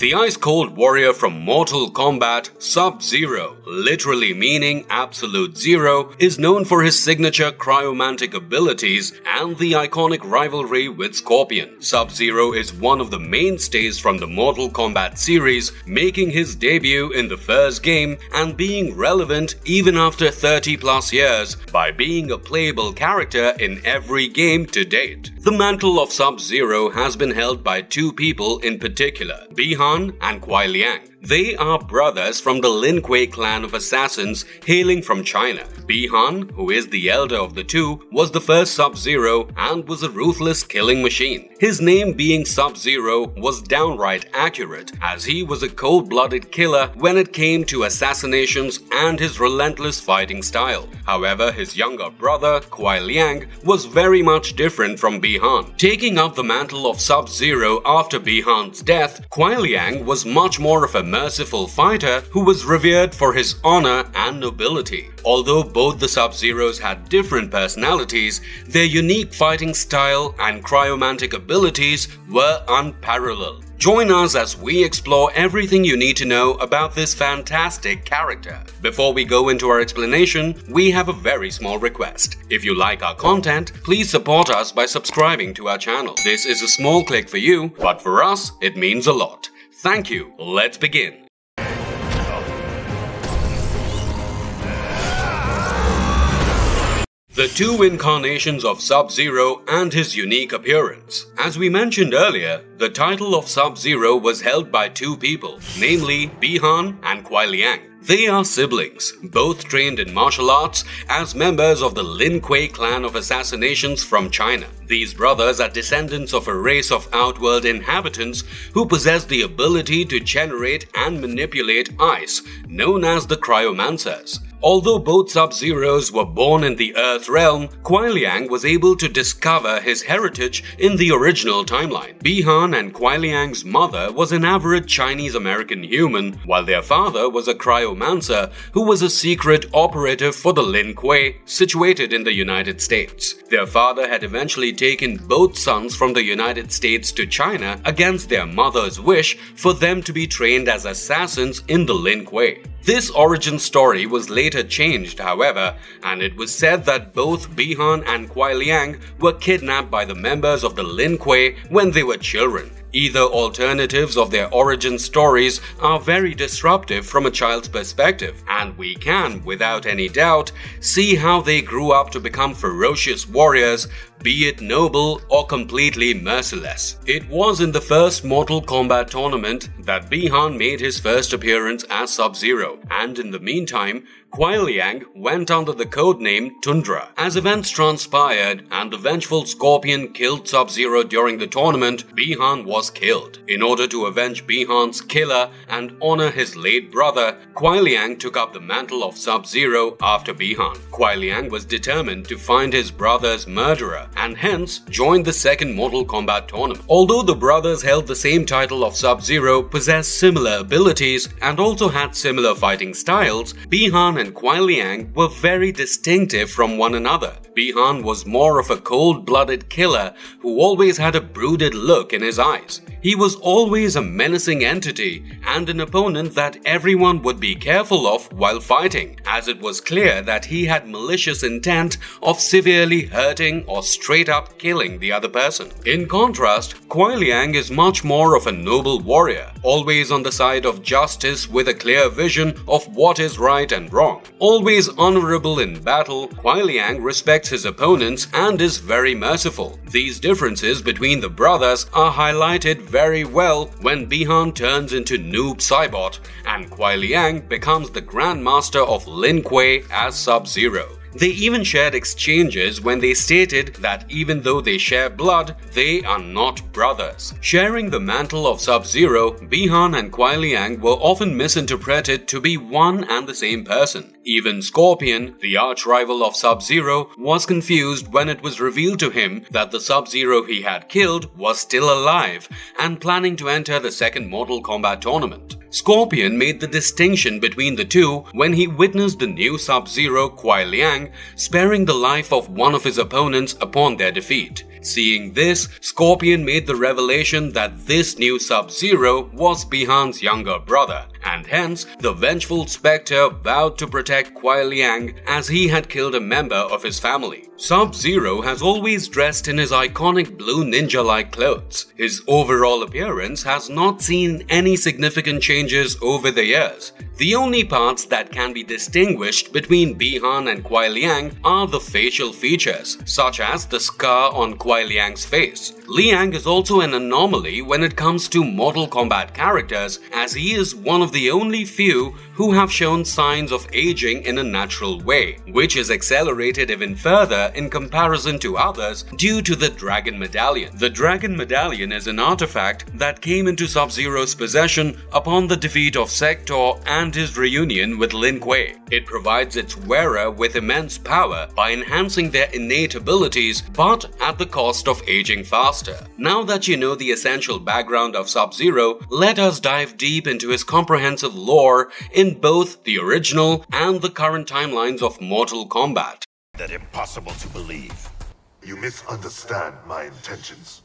The ice-cold warrior from Mortal Kombat, Sub-Zero, literally meaning absolute zero, is known for his signature cryomantic abilities and the iconic rivalry with Scorpion. Sub-Zero is one of the mainstays from the Mortal Kombat series, making his debut in the first game and being relevant even after 30+ years by being a playable character in every game to date. The mantle of Sub-Zero has been held by two people in particular, Bi-Han and Kuai Liang. They are brothers from the Lin Kuei clan of assassins hailing from China. Bi-Han, who is the elder of the two, was the first Sub-Zero and was a ruthless killing machine. His name being Sub-Zero was downright accurate, as he was a cold-blooded killer when it came to assassinations and his relentless fighting style. However, his younger brother, Kuai Liang, was very much different from Bi-Han. Taking up the mantle of Sub-Zero after Bi-Han's death, Kuai Liang was much more of a merciful fighter who was revered for his honor and nobility. Although both the Sub-Zeros had different personalities, their unique fighting style and cryomantic abilities were unparalleled. Join us as we explore everything you need to know about this fantastic character. Before we go into our explanation, we have a very small request. If you like our content, please support us by subscribing to our channel. This is a small click for you, but for us, it means a lot. Thank you. Let's begin. The two incarnations of Sub-Zero and his unique appearance. As we mentioned earlier, the title of Sub-Zero was held by two people, namely Bi-Han and Kuai Liang. They are siblings, both trained in martial arts as members of the Lin Kuei clan of assassinations from China. These brothers are descendants of a race of outworld inhabitants who possess the ability to generate and manipulate ice, known as the Cryomancers. Although both Sub-Zeros were born in the Earth realm, Kuai Liang was able to discover his heritage in the original timeline. Bi-Han and Kuai Liang's mother was an average Chinese-American human, while their father was a Cryomancer who was a secret operative for the Lin Kuei, situated in the United States. Their father had eventually taken both sons from the United States to China against their mother's wish for them to be trained as assassins in the Lin Kuei. This origin story was later changed, however, and it was said that both Bi-Han and Kuai Liang were kidnapped by the members of the Lin Kuei when they were children. Either alternatives of their origin stories are very disruptive from a child's perspective, and we can, without any doubt, see how they grew up to become ferocious warriors, be it noble or completely merciless. It was in the first Mortal Kombat tournament that Bi-Han made his first appearance as Sub-Zero, and in the meantime, Kuai Liang went under the codename Tundra. As events transpired and the vengeful Scorpion killed Sub-Zero during the tournament, Bi-Han was killed. In order to avenge Bi-Han's killer and honor his late brother, Kuai Liang took up the mantle of Sub-Zero after Bi-Han. Kuai Liang was determined to find his brother's murderer and hence joined the second Mortal Kombat tournament. Although the brothers held the same title of Sub-Zero, possessed similar abilities and also had similar fighting styles, Bi-Han and Kuai Liang were very distinctive from one another. Bi-Han was more of a cold-blooded killer who always had a brooded look in his eyes. He was always a menacing entity and an opponent that everyone would be careful of while fighting, as it was clear that he had malicious intent of severely hurting or straight up killing the other person. In contrast, Kuai Liang is much more of a noble warrior, always on the side of justice with a clear vision of what is right and wrong. Always honorable in battle, Kuai Liang respects his opponents and is very merciful. These differences between the brothers are highlighted very well when Bi-Han turns into Noob Saibot and Kuai Liang becomes the Grandmaster of Lin Kuei as Sub-Zero. They even shared exchanges when they stated that even though they share blood, they are not brothers. Sharing the mantle of Sub-Zero, Bi-Han and Kuai Liang were often misinterpreted to be one and the same person. Even Scorpion, the arch-rival of Sub-Zero, was confused when it was revealed to him that the Sub-Zero he had killed was still alive and planning to enter the second Mortal Kombat tournament. Scorpion made the distinction between the two when he witnessed the new Sub-Zero Kuai Liang sparing the life of one of his opponents upon their defeat. Seeing this, Scorpion made the revelation that this new Sub-Zero was Bi-Han's younger brother, and hence the vengeful Spectre vowed to protect Kuai Liang as he had killed a member of his family. Sub-Zero has always dressed in his iconic blue ninja-like clothes. His overall appearance has not seen any significant changes over the years. The only parts that can be distinguished between Bi-Han and Kuai Liang are the facial features, such as the scar on Kuai Liang's face. Liang is also an anomaly when it comes to Mortal Kombat characters, as he is one of the only few who have shown signs of aging in a natural way, which is accelerated even further in comparison to others due to the Dragon Medallion. The Dragon Medallion is an artifact that came into Sub-Zero's possession upon the defeat of Sector and his reunion with Lin Kuei. It provides its wearer with immense power by enhancing their innate abilities, but at the cost of aging faster. Now that you know the essential background of Sub-Zero, let us dive deep into his comprehensive lore in both the original and the current timelines of Mortal Kombat. That impossible to believe. You misunderstand my intentions.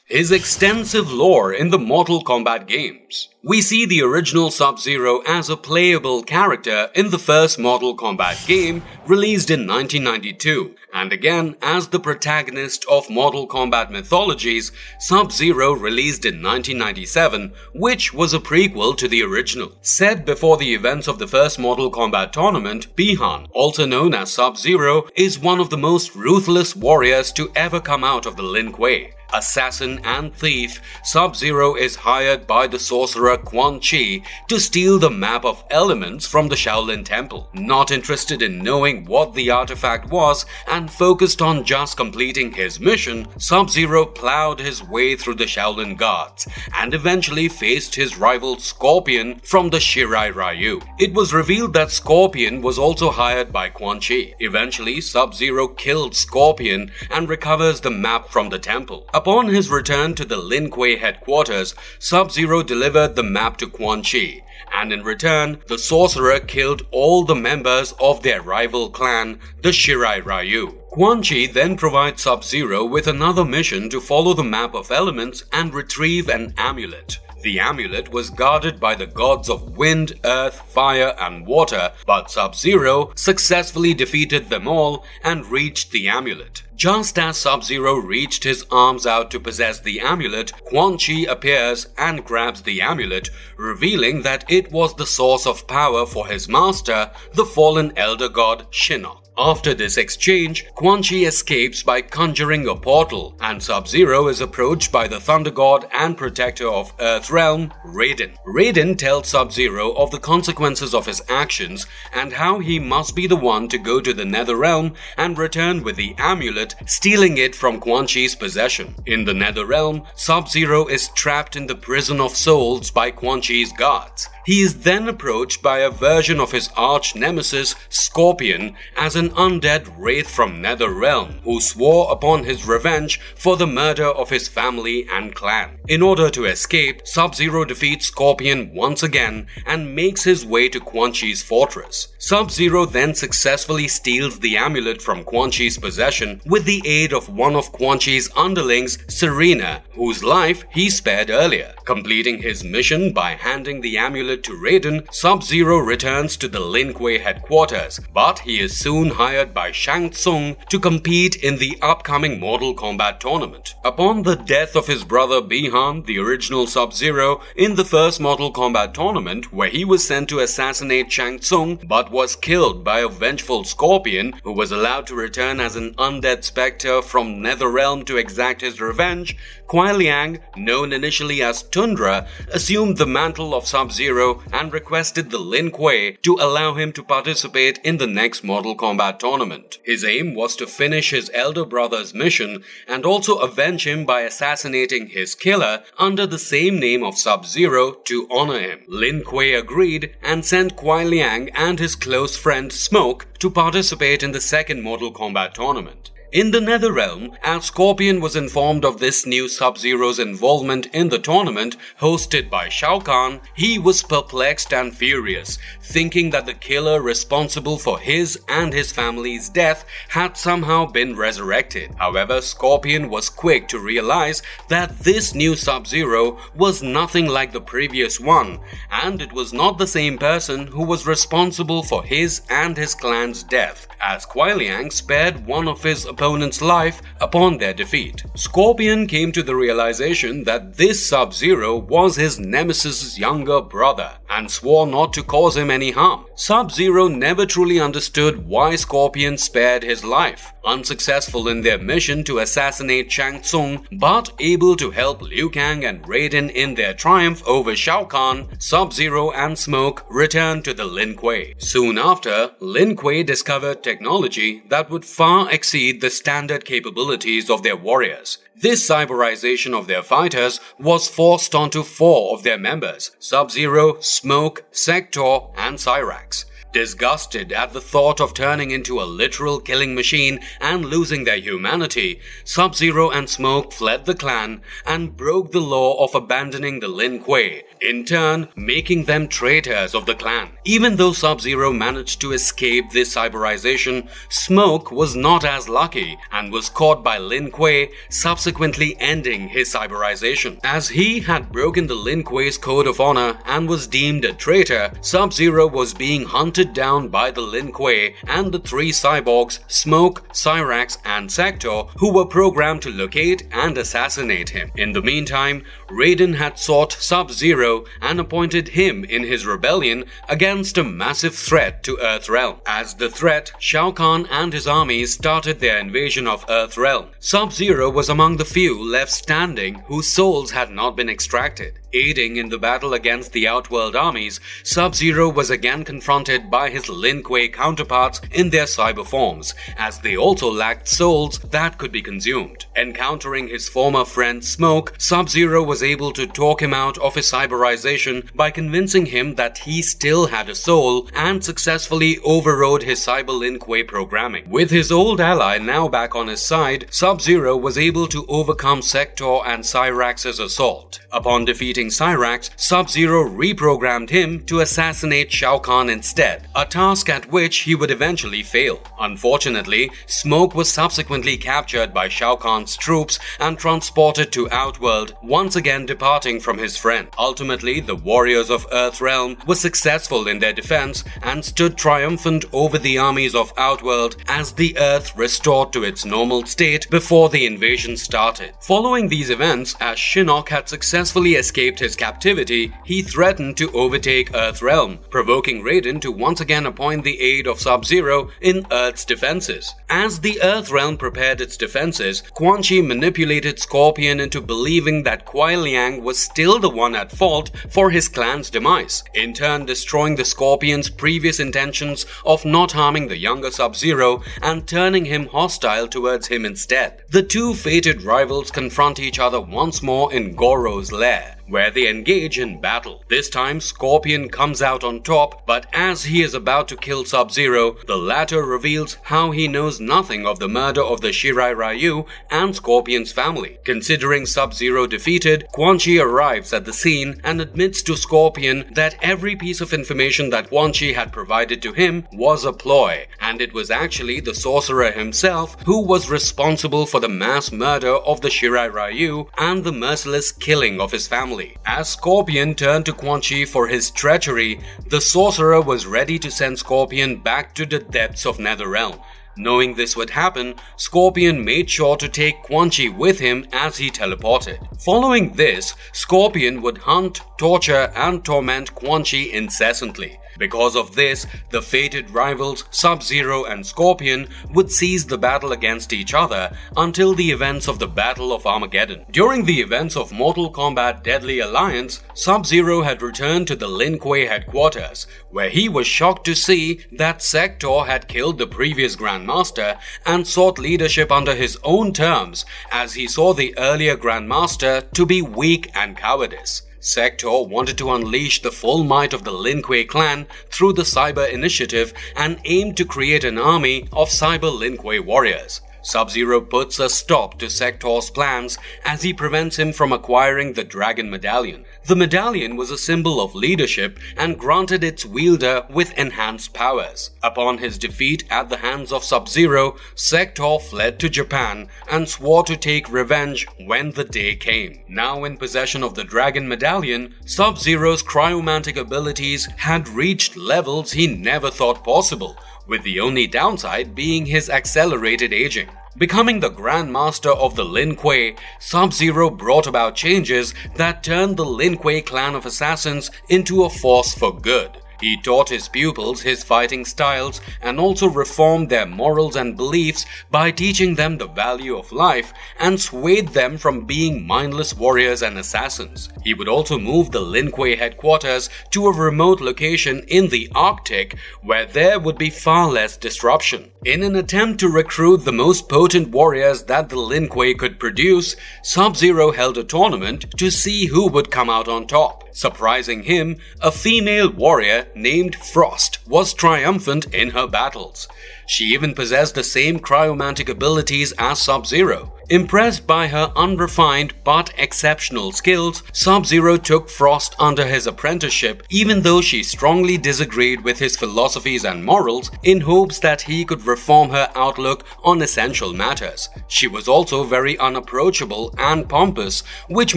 His extensive lore in the Mortal Kombat games. We see the original Sub-Zero as a playable character in the first Mortal Kombat game released in 1992, and again as the protagonist of Mortal Kombat Mythologies, Sub-Zero released in 1997, which was a prequel to the original. Set before the events of the first Mortal Kombat tournament, Bi-Han, also known as Sub-Zero, is one of the most ruthless warriors to ever come out of the Lin Kuei. Assassin and thief, Sub-Zero is hired by the sorcerer Quan Chi to steal the map of elements from the Shaolin Temple. Not interested in knowing what the artifact was and focused on just completing his mission, Sub-Zero plowed his way through the Shaolin guards and eventually faced his rival Scorpion from the Shirai Ryu. It was revealed that Scorpion was also hired by Quan Chi. Eventually, Sub-Zero killed Scorpion and recovers the map from the temple. Upon his return to the Lin Kuei headquarters, Sub-Zero delivered the map to Quan Chi, and in return, the sorcerer killed all the members of their rival clan, the Shirai Ryu. Quan Chi then provides Sub-Zero with another mission to follow the map of elements and retrieve an amulet. The amulet was guarded by the gods of wind, earth, fire, and water, but Sub-Zero successfully defeated them all and reached the amulet. Just as Sub-Zero reached his arms out to possess the amulet, Quan Chi appears and grabs the amulet, revealing that it was the source of power for his master, the fallen elder god Shinnok. After this exchange, Quan Chi escapes by conjuring a portal, and Sub-Zero is approached by the Thunder God and protector of Earth Realm, Raiden. Raiden tells Sub-Zero of the consequences of his actions and how he must be the one to go to the Nether Realm and return with the amulet, stealing it from Quan Chi's possession. In the Nether Realm, Sub-Zero is trapped in the prison of souls by Quan Chi's guards. He is then approached by a version of his arch-nemesis, Scorpion, as an undead wraith from Nether Realm, who swore upon his revenge for the murder of his family and clan. In order to escape, Sub-Zero defeats Scorpion once again and makes his way to Quan Chi's fortress. Sub-Zero then successfully steals the amulet from Quan Chi's possession with the aid of one of Quan Chi's underlings, Serena, whose life he spared earlier. Completing his mission by handing the amulet to Raiden, Sub-Zero returns to the Lin Kuei headquarters, but he is soon hired by Shang Tsung to compete in the upcoming Mortal Kombat tournament. Upon the death of his brother Bi-Han, the original Sub-Zero, in the first Mortal Kombat tournament, where he was sent to assassinate Shang Tsung but was killed by a vengeful Scorpion, who was allowed to return as an undead spectre from Netherrealm to exact his revenge, Kuai Liang, known initially as Tundra, assumed the mantle of Sub-Zero and requested the Lin Kuei to allow him to participate in the next Mortal Kombat tournament. His aim was to finish his elder brother's mission and also avenge him by assassinating his killer under the same name of Sub-Zero to honor him. Lin Kuei agreed and sent Kuai Liang and his close friend Smoke to participate in the second Mortal Kombat tournament. In the Netherrealm, as Scorpion was informed of this new Sub-Zero's involvement in the tournament hosted by Shao Kahn, he was perplexed and furious, thinking that the killer responsible for his and his family's death had somehow been resurrected. However, Scorpion was quick to realize that this new Sub-Zero was nothing like the previous one, and it was not the same person who was responsible for his and his clan's death, as Kuai Liang spared one of his opponent's life upon their defeat. Scorpion came to the realization that this Sub-Zero was his nemesis's younger brother and swore not to cause him any harm. Sub-Zero never truly understood why Scorpion spared his life, unsuccessful in their mission to assassinate Shang Tsung, but able to help Liu Kang and Raiden in their triumph over Shao Kahn. Sub-Zero and Smoke returned to the Lin Kuei. Soon after, Lin Kuei discovered technology that would far exceed the standard capabilities of their warriors. This cyberization of their fighters was forced onto 4 of their members: Sub-Zero, Smoke, Sector, and Cyrax. Disgusted at the thought of turning into a literal killing machine and losing their humanity, Sub-Zero and Smoke fled the clan and broke the law of abandoning the Lin Kuei, in turn making them traitors of the clan. Even though Sub-Zero managed to escape this cyberization, Smoke was not as lucky and was caught by Lin Kuei, subsequently ending his cyberization. As he had broken the Lin Kuei's code of honor and was deemed a traitor, Sub-Zero was being hunted down by the Lin Kuei and the 3 cyborgs, Smoke, Cyrax, and Sector, who were programmed to locate and assassinate him. In the meantime, Raiden had sought Sub-Zero and appointed him in his rebellion against a massive threat to Earthrealm. As the threat, Shao Kahn and his armies started their invasion of Earthrealm. Sub-Zero was among the few left standing whose souls had not been extracted. Aiding in the battle against the Outworld armies, Sub-Zero was again confronted by his Lin Kuei counterparts in their cyber forms, as they also lacked souls that could be consumed. Encountering his former friend Smoke, Sub-Zero was able to talk him out of his cyberization by convincing him that he still had a soul and successfully overrode his cyber Lin Kuei programming. With his old ally now back on his side, Sub-Zero was able to overcome Sector and Cyrax's assault. Upon defeating Cyrax, Sub-Zero reprogrammed him to assassinate Shao Kahn instead, a task at which he would eventually fail. Unfortunately, Smoke was subsequently captured by Shao Kahn's troops and transported to Outworld, once again departing from his friend. Ultimately, the warriors of Earthrealm were successful in their defense and stood triumphant over the armies of Outworld as the Earth restored to its normal state before the invasion started. Following these events, as Shinnok had successfully escaped his captivity, he threatened to overtake Earthrealm, provoking Raiden to once again appoint the aid of Sub-Zero in Earth's defenses. As the Earthrealm prepared its defenses, Quan Chi manipulated Scorpion into believing that Kuai Liang was still the one at fault for his clan's demise, in turn destroying the Scorpion's previous intentions of not harming the younger Sub-Zero and turning him hostile towards him instead. The 2 fated rivals confront each other once more in Goro's lair, where they engage in battle. This time, Scorpion comes out on top, but as he is about to kill Sub-Zero, the latter reveals how he knows nothing of the murder of the Shirai Ryu and Scorpion's family. Considering Sub-Zero defeated, Quan Chi arrives at the scene and admits to Scorpion that every piece of information that Quan Chi had provided to him was a ploy, and it was actually the sorcerer himself who was responsible for the mass murder of the Shirai Ryu and the merciless killing of his family. As Scorpion turned to Quan Chi for his treachery, the sorcerer was ready to send Scorpion back to the depths of Netherrealm. Knowing this would happen, Scorpion made sure to take Quan Chi with him as he teleported. Following this, Scorpion would hunt, torture, and torment Quan Chi incessantly. Because of this, the fated rivals Sub-Zero and Scorpion would seize the battle against each other until the events of the Battle of Armageddon. During the events of Mortal Kombat Deadly Alliance, Sub-Zero had returned to the Lin Kuei headquarters, where he was shocked to see that Sector had killed the previous Grandmaster and sought leadership under his own terms, as he saw the earlier Grandmaster to be weak and cowardice. Sector wanted to unleash the full might of the Lin Kuei clan through the Cyber Initiative and aimed to create an army of Cyber Lin Kuei warriors. Sub-Zero puts a stop to Sector's plans as he prevents him from acquiring the Dragon Medallion. The medallion was a symbol of leadership and granted its wielder with enhanced powers. Upon his defeat at the hands of Sub-Zero, Sector fled to Japan and swore to take revenge when the day came. Now in possession of the Dragon Medallion, Sub-Zero's cryomantic abilities had reached levels he never thought possible, with the only downside being his accelerated aging. Becoming the Grandmaster of the Lin Kuei, Sub-Zero brought about changes that turned the Lin Kuei clan of assassins into a force for good. He taught his pupils his fighting styles and also reformed their morals and beliefs by teaching them the value of life and swayed them from being mindless warriors and assassins. He would also move the Lin Kuei headquarters to a remote location in the Arctic where there would be far less disruption. In an attempt to recruit the most potent warriors that the Lin Kuei could produce, Sub-Zero held a tournament to see who would come out on top. Surprising him, a female warrior named Frost was triumphant in her battles. She even possessed the same cryomantic abilities as Sub-Zero. Impressed by her unrefined but exceptional skills, Sub-Zero took Frost under his apprenticeship even though she strongly disagreed with his philosophies and morals in hopes that he could reform her outlook on essential matters. She was also very unapproachable and pompous, which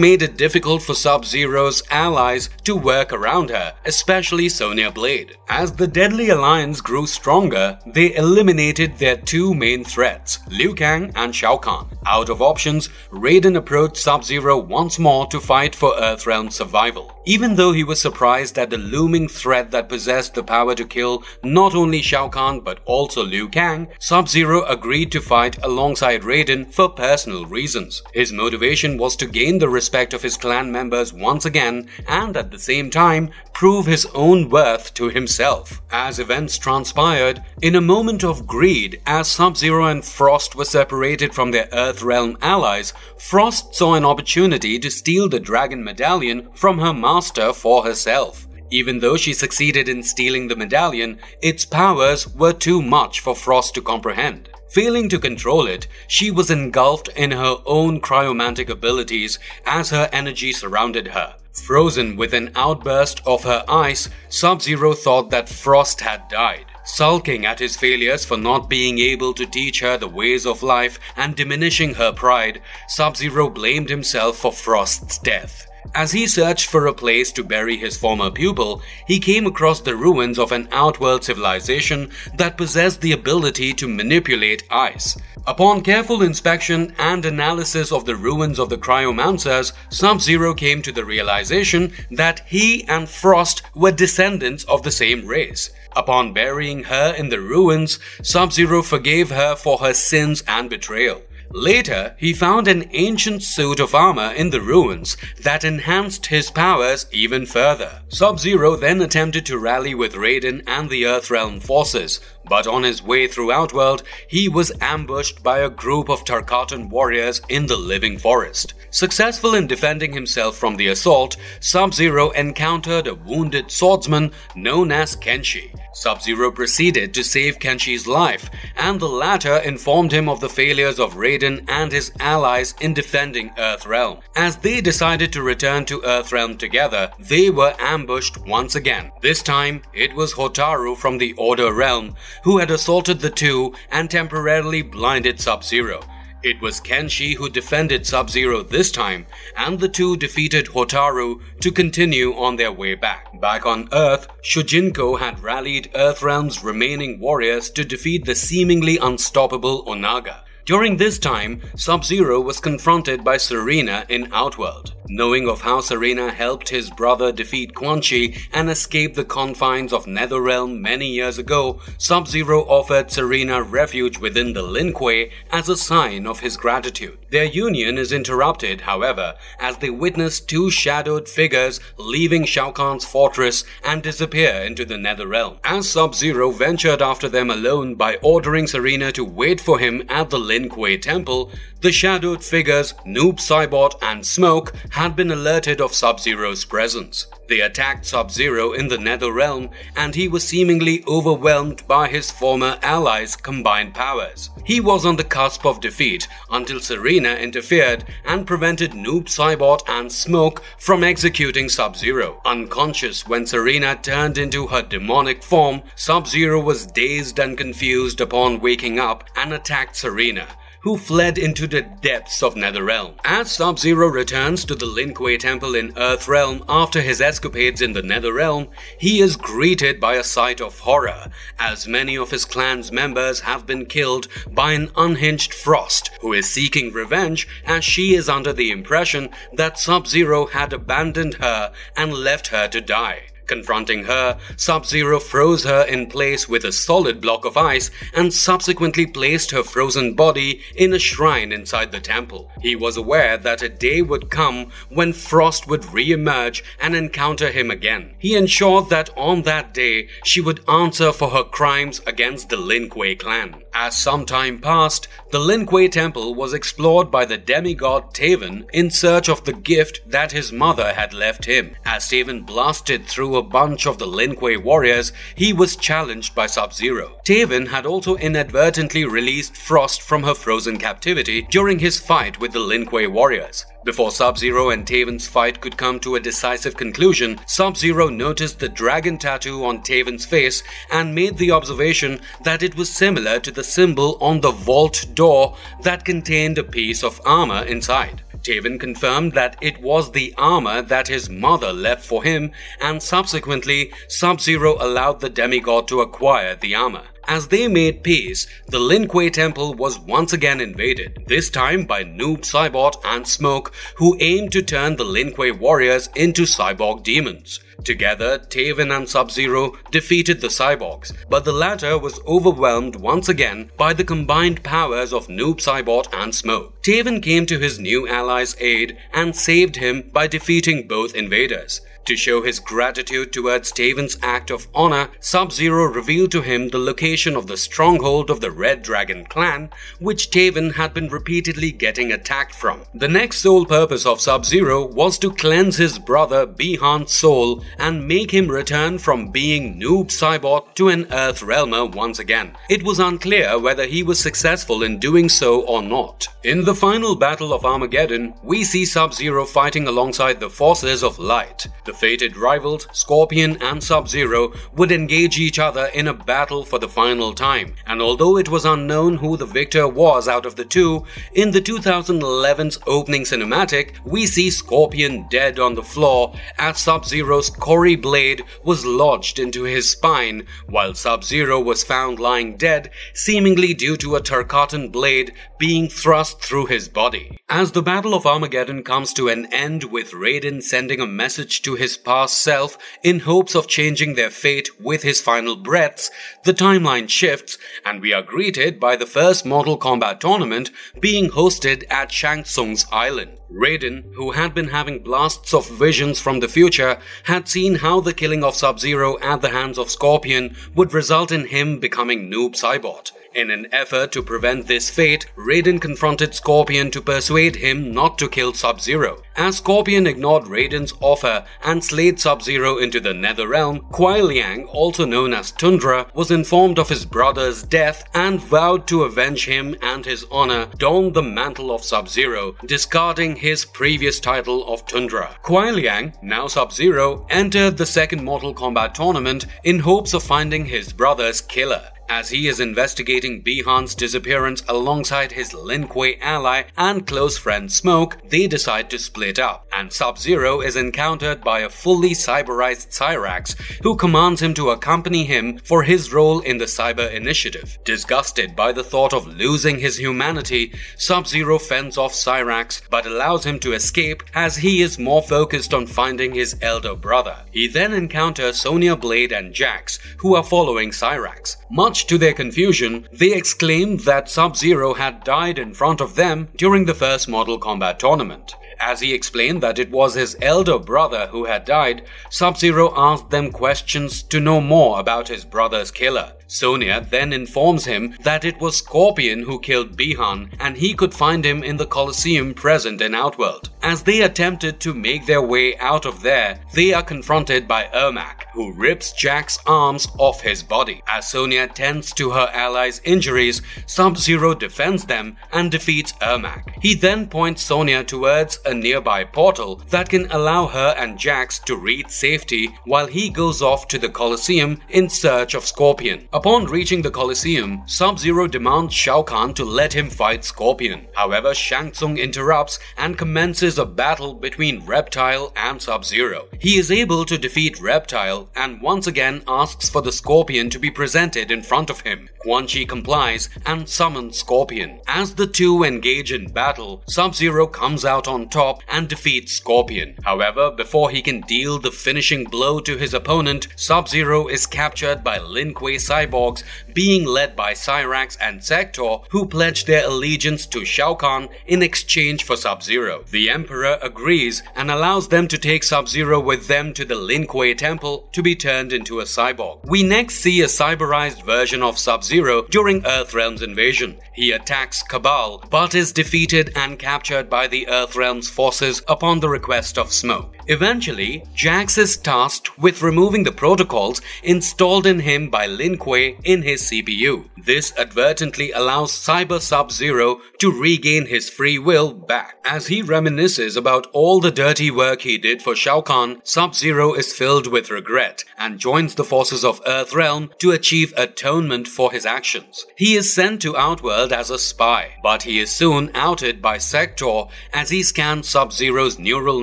made it difficult for Sub-Zero's allies to work around her, especially Sonya Blade. As the Deadly Alliance grew stronger, they eliminated their two main threats, Liu Kang and Shao Kahn. Out of options, Raiden approached Sub-Zero once more to fight for Earthrealm's survival. Even though he was surprised at the looming threat that possessed the power to kill not only Shao Kahn but also Liu Kang, Sub-Zero agreed to fight alongside Raiden for personal reasons. His motivation was to gain the respect of his clan members once again and at the same time prove his own worth to himself. As events transpired, in a moment of greed, as Sub-Zero and Frost were separated from their Earthrealm allies, Frost saw an opportunity to steal the Dragon Medallion from her master for herself. Even though she succeeded in stealing the medallion, its powers were too much for Frost to comprehend. Failing to control it, she was engulfed in her own cryomantic abilities as her energy surrounded her. Frozen with an outburst of her ice, Sub-Zero thought that Frost had died. Sulking at his failures for not being able to teach her the ways of life and diminishing her pride, Sub-Zero blamed himself for Frost's death. As he searched for a place to bury his former pupil, he came across the ruins of an outworld civilization that possessed the ability to manipulate ice. Upon careful inspection and analysis of the ruins of the Cryomancers, Sub-Zero came to the realization that he and Frost were descendants of the same race. Upon burying her in the ruins, Sub-Zero forgave her for her sins and betrayal. Later, he found an ancient suit of armor in the ruins that enhanced his powers even further. Sub-Zero then attempted to rally with Raiden and the Earthrealm forces, but on his way through Outworld, he was ambushed by a group of Tarkatan warriors in the living forest. Successful in defending himself from the assault, Sub-Zero encountered a wounded swordsman known as Kenshi. Sub-Zero proceeded to save Kenshi's life, and the latter informed him of the failures of Raiden and his allies in defending Earthrealm. As they decided to return to Earthrealm together, they were ambushed once again. This time, it was Hotaru from the Order Realm who had assaulted the two and temporarily blinded Sub-Zero. It was Kenshi who defended Sub-Zero this time, and the two defeated Hotaru to continue on their way back. Back on Earth, Shujinko had rallied Earthrealm's remaining warriors to defeat the seemingly unstoppable Onaga. During this time, Sub-Zero was confronted by Serena in Outworld. Knowing of how Serena helped his brother defeat Quan Chi and escape the confines of Netherrealm many years ago, Sub-Zero offered Serena refuge within the Lin Kuei as a sign of his gratitude. Their union is interrupted, however, as they witness two shadowed figures leaving Shao Kahn's fortress and disappear into the Netherrealm. As Sub-Zero ventured after them alone by ordering Serena to wait for him at the Lin Kuei temple, the shadowed figures Noob Saibot and Smoke had been alerted of Sub-Zero's presence. They attacked Sub-Zero in the Netherrealm, and he was seemingly overwhelmed by his former allies' combined powers. He was on the cusp of defeat until Serena interfered and prevented Noob Saibot and Smoke from executing Sub-Zero. Unconscious when Serena turned into her demonic form, Sub-Zero was dazed and confused upon waking up and attacked Serena, who fled into the depths of Netherrealm. As Sub-Zero returns to the Lin Kuei Temple in Earthrealm after his escapades in the Netherrealm, he is greeted by a sight of horror, as many of his clan's members have been killed by an unhinged Frost, who is seeking revenge as she is under the impression that Sub-Zero had abandoned her and left her to die. Confronting her, Sub-Zero froze her in place with a solid block of ice and subsequently placed her frozen body in a shrine inside the temple. He was aware that a day would come when Frost would re-emerge and encounter him again. He ensured that on that day, she would answer for her crimes against the Lin Kuei clan. As some time passed, the Lin Kuei temple was explored by the demigod Taven in search of the gift that his mother had left him. As Taven blasted through a bunch of the Lin Kuei warriors, he was challenged by Sub-Zero. Taven had also inadvertently released Frost from her frozen captivity during his fight with the Lin Kuei warriors. Before Sub-Zero and Taven's fight could come to a decisive conclusion, Sub-Zero noticed the dragon tattoo on Taven's face and made the observation that it was similar to the symbol on the vault door that contained a piece of armor inside. Taven confirmed that it was the armor that his mother left for him, and subsequently, Sub-Zero allowed the demigod to acquire the armor. As they made peace, the Lin Kuei temple was once again invaded, this time by Noob Saibot and Smoke, who aimed to turn the Lin Kuei warriors into cyborg demons. Together, Taven and Sub-Zero defeated the cyborgs, but the latter was overwhelmed once again by the combined powers of Noob Saibot and Smoke. Taven came to his new ally's aid and saved him by defeating both invaders. To show his gratitude towards Taven's act of honor, Sub-Zero revealed to him the location of the stronghold of the Red Dragon clan, which Taven had been repeatedly getting attacked from. The next sole purpose of Sub-Zero was to cleanse his brother Bihan's soul and make him return from being Noob Saibot to an Earth Realmer once again. It was unclear whether he was successful in doing so or not. In the final battle of Armageddon, we see Sub-Zero fighting alongside the forces of light. The fated rivals, Scorpion and Sub-Zero, would engage each other in a battle for the final time, and although it was unknown who the victor was out of the two, in the 2011's opening cinematic, we see Scorpion dead on the floor as Sub-Zero's Kori blade was lodged into his spine, while Sub-Zero was found lying dead, seemingly due to a Tarkatan blade being thrust through his body. As the Battle of Armageddon comes to an end with Raiden sending a message to his past self in hopes of changing their fate with his final breaths, the timeline shifts and we are greeted by the first Mortal Kombat tournament being hosted at Shang Tsung's island. Raiden, who had been having blasts of visions from the future, had seen how the killing of Sub-Zero at the hands of Scorpion would result in him becoming Noob Saibot. In an effort to prevent this fate, Raiden confronted Scorpion to persuade him not to kill Sub-Zero. As Scorpion ignored Raiden's offer and slayed Sub-Zero into the Netherrealm, Kuai Liang, also known as Tundra, was informed of his brother's death and vowed to avenge him and his honor, donned the mantle of Sub-Zero, discarding his previous title of Tundra. Kuai Liang, now Sub-Zero, entered the second Mortal Kombat tournament in hopes of finding his brother's killer. As he is investigating Bihan's disappearance alongside his Lin Kuei ally and close friend Smoke, they decide to split up, and Sub-Zero is encountered by a fully cyberized Cyrax who commands him to accompany him for his role in the Cyber Initiative. Disgusted by the thought of losing his humanity, Sub-Zero fends off Cyrax but allows him to escape as he is more focused on finding his elder brother. He then encounters Sonya Blade and Jax, who are following Cyrax. Much to their confusion, they exclaimed that Sub-Zero had died in front of them during the first Mortal Kombat tournament. As he explained that it was his elder brother who had died, Sub-Zero asked them questions to know more about his brother's killer. Sonya then informs him that it was Scorpion who killed Bi-Han and he could find him in the Colosseum present in Outworld. As they attempted to make their way out of there, they are confronted by Ermac, who rips Jack's arms off his body. As Sonya tends to her allies' injuries, Sub-Zero defends them and defeats Ermac. He then points Sonya towards a nearby portal that can allow her and Jax to reach safety while he goes off to the Colosseum in search of Scorpion. Upon reaching the Colosseum, Sub-Zero demands Shao Kahn to let him fight Scorpion. However, Shang Tsung interrupts and commences a battle between Reptile and Sub-Zero. He is able to defeat Reptile and once again asks for the Scorpion to be presented in front of him. Quan Chi complies and summons Scorpion. As the two engage in battle, Sub-Zero comes out on top and defeats Scorpion. However, before he can deal the finishing blow to his opponent, Sub-Zero is captured by Lin Kuei cyborgs being led by Cyrax and Sector, who pledge their allegiance to Shao Kahn in exchange for Sub-Zero. The Emperor agrees and allows them to take Sub-Zero with them to the Lin Kuei temple to be turned into a cyborg. We next see a cyberized version of Sub-Zero during Earthrealm's invasion. He attacks Cabal but is defeated and captured by the Earthrealm's forces upon the request of Smoke. Eventually, Jax is tasked with removing the protocols installed in him by Lin Kuei in his CPU. This advertently allows Cyber Sub-Zero to regain his free will back. As he reminisces about all the dirty work he did for Shao Kahn, Sub-Zero is filled with regret and joins the forces of Earthrealm to achieve atonement for his actions. He is sent to Outworld as a spy, but he is soon outed by Sector as he scans Sub-Zero's neural